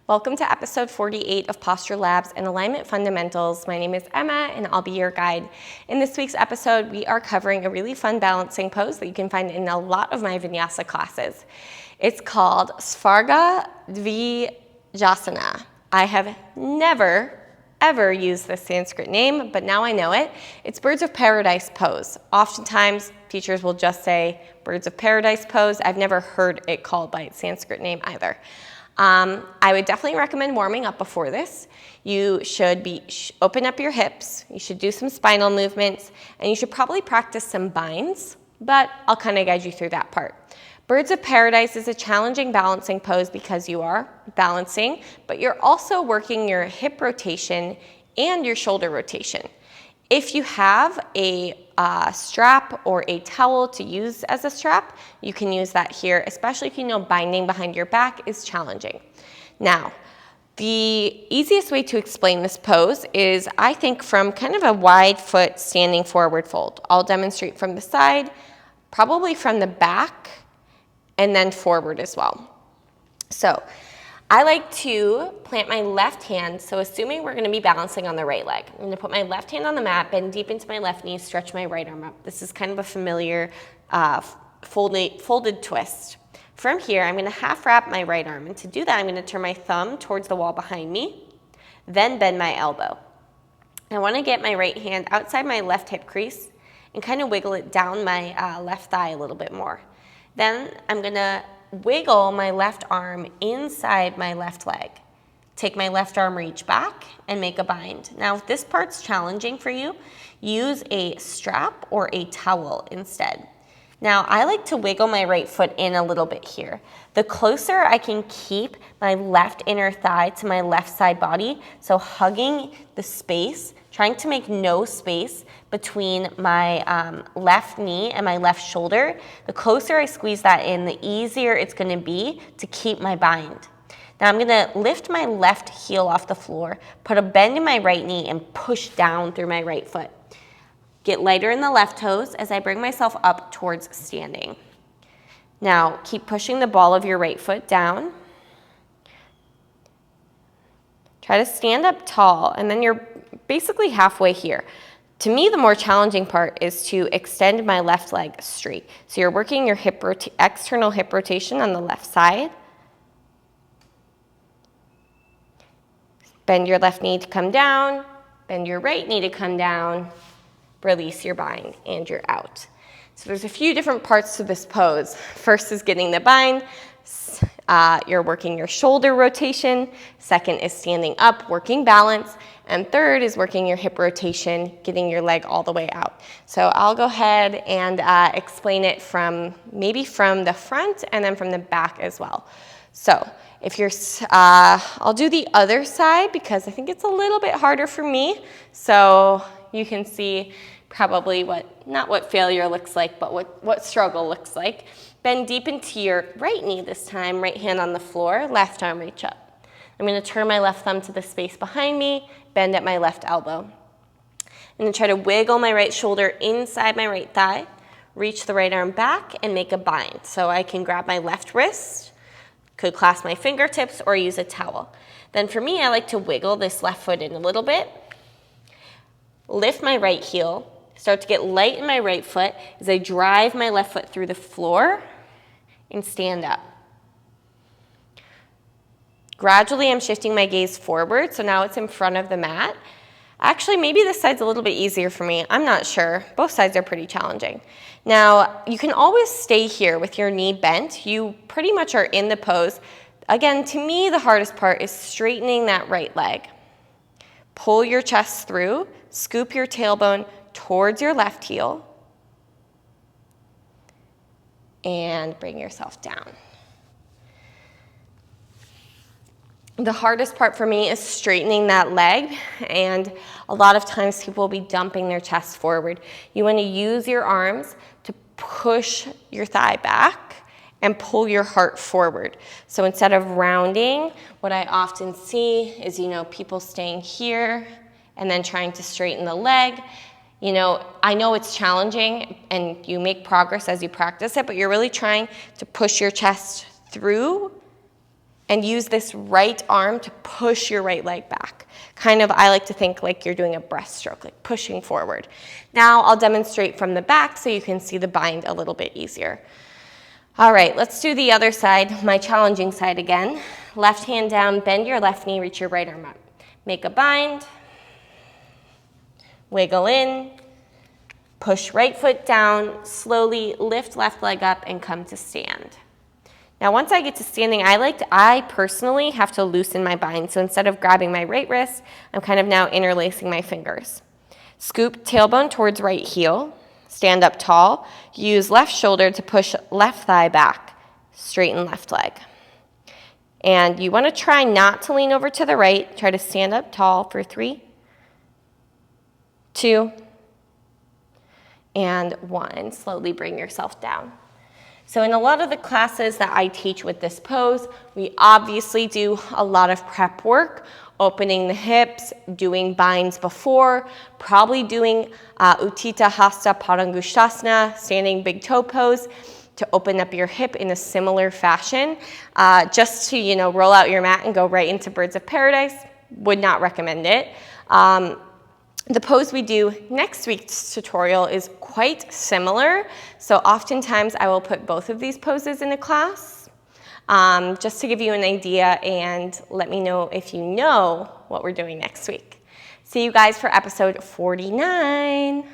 Welcome to episode 48 of Posture Labs and Alignment Fundamentals. My name is Emma and I'll be your guide. In this week's episode, we are covering a really fun balancing pose that you can find in a lot of my vinyasa classes. It's called Svarga Dvijasana. I have never ever used this Sanskrit name, but now I know it. It's birds of paradise pose. Oftentimes, teachers will just say birds of paradise pose. I've never heard it called by its Sanskrit name either. I would definitely recommend warming up before this. You should open up your hips, you should do some spinal movements, and you should probably practice some binds, but I'll kind of guide you through that part. Birds of Paradise is a challenging balancing pose because you are balancing, but you're also working your hip rotation and your shoulder rotation. If you have a strap or a towel to use as a strap, you can use that here, especially if you know binding behind your back is challenging. Now, the easiest way to explain this pose is, I think, from kind of a wide foot standing forward fold. I'll demonstrate from the side, probably from the back, and then forward as well. So I like to plant my left hand, so assuming we're going to be balancing on the right leg. I'm going to put my left hand on the mat, bend deep into my left knee, stretch my right arm up. This is kind of a familiar folded twist. From here, I'm going to half wrap my right arm, and to do that, I'm going to turn my thumb towards the wall behind me, then bend my elbow. I want to get my right hand outside my left hip crease and kind of wiggle it down my left thigh a little bit more. Then I'm going to wiggle my left arm inside my left leg. Take my left arm, reach back, and make a bind. Now, if this part's challenging for you, use a strap or a towel instead. Now, I like to wiggle my right foot in a little bit here. The closer I can keep my left inner thigh to my left side body, so hugging the space, trying to make no space between my left knee and my left shoulder, the closer I squeeze that in, the easier it's going to be to keep my bind. Now I'm going to lift my left heel off the floor, put a bend in my right knee, and push down through my right foot. Get lighter in the left toes as I bring myself up towards standing. Now keep pushing the ball of your right foot down. Try to stand up tall, and then you're basically halfway here. To me, the more challenging part is to extend my left leg straight. So you're working your external hip rotation on the left side. Bend your left knee to come down, bend your right knee to come down, release your bind, and you're out. So there's a few different parts to this pose. First is getting the bind. You're working your shoulder rotation. Second is standing up, working balance. And third is working your hip rotation, getting your leg all the way out. So I'll go ahead and explain it maybe from the front and then from the back as well. So if you're, I'll do the other side because I think it's a little bit harder for me. So you can see probably not what failure looks like, but what struggle looks like. Bend deep into your right knee this time, right hand on the floor, left arm reach up. I'm going to turn my left thumb to the space behind me, bend at my left elbow. I'm going to try to wiggle my right shoulder inside my right thigh, reach the right arm back, and make a bind. So I can grab my left wrist, could clasp my fingertips, or use a towel. Then for me, I like to wiggle this left foot in a little bit, lift my right heel, start to get light in my right foot as I drive my left foot through the floor and stand up. Gradually, I'm shifting my gaze forward, so now it's in front of the mat. Actually, maybe this side's a little bit easier for me. I'm not sure. Both sides are pretty challenging. Now, you can always stay here with your knee bent. You pretty much are in the pose. Again, to me, the hardest part is straightening that right leg. Pull your chest through, scoop your tailbone towards your left heel, and bring yourself down. The hardest part for me is straightening that leg, and a lot of times people will be dumping their chest forward. You want to use your arms to push your thigh back and pull your heart forward. So instead of rounding, what I often see is, people staying here and then trying to straighten the leg. I know it's challenging and you make progress as you practice it, but you're really trying to push your chest through And use this right arm to push your right leg back. Kind of, I like to think like you're doing a breaststroke, like pushing forward. Now I'll demonstrate from the back so you can see the bind a little bit easier. All right, let's do the other side, my challenging side again. Left hand down, bend your left knee, reach your right arm up. Make a bind, wiggle in, push right foot down, slowly lift left leg up and come to stand. Now once I get to standing, I personally have to loosen my bind. So instead of grabbing my right wrist, I'm kind of now interlacing my fingers. Scoop tailbone towards right heel, stand up tall, use left shoulder to push left thigh back, straighten left leg. And you want to try not to lean over to the right, try to stand up tall for 3, 2, and 1. Slowly bring yourself down. So in a lot of the classes that I teach with this pose, we obviously do a lot of prep work, opening the hips, doing binds before, probably doing Utthita Hasta Padangusthasana, standing big toe pose, to open up your hip in a similar fashion. Just to, roll out your mat and go right into Birds of Paradise, would not recommend it. The pose we do next week's tutorial is quite similar. So oftentimes I will put both of these poses in a class just to give you an idea and let me know if you know what we're doing next week. See you guys for episode 49.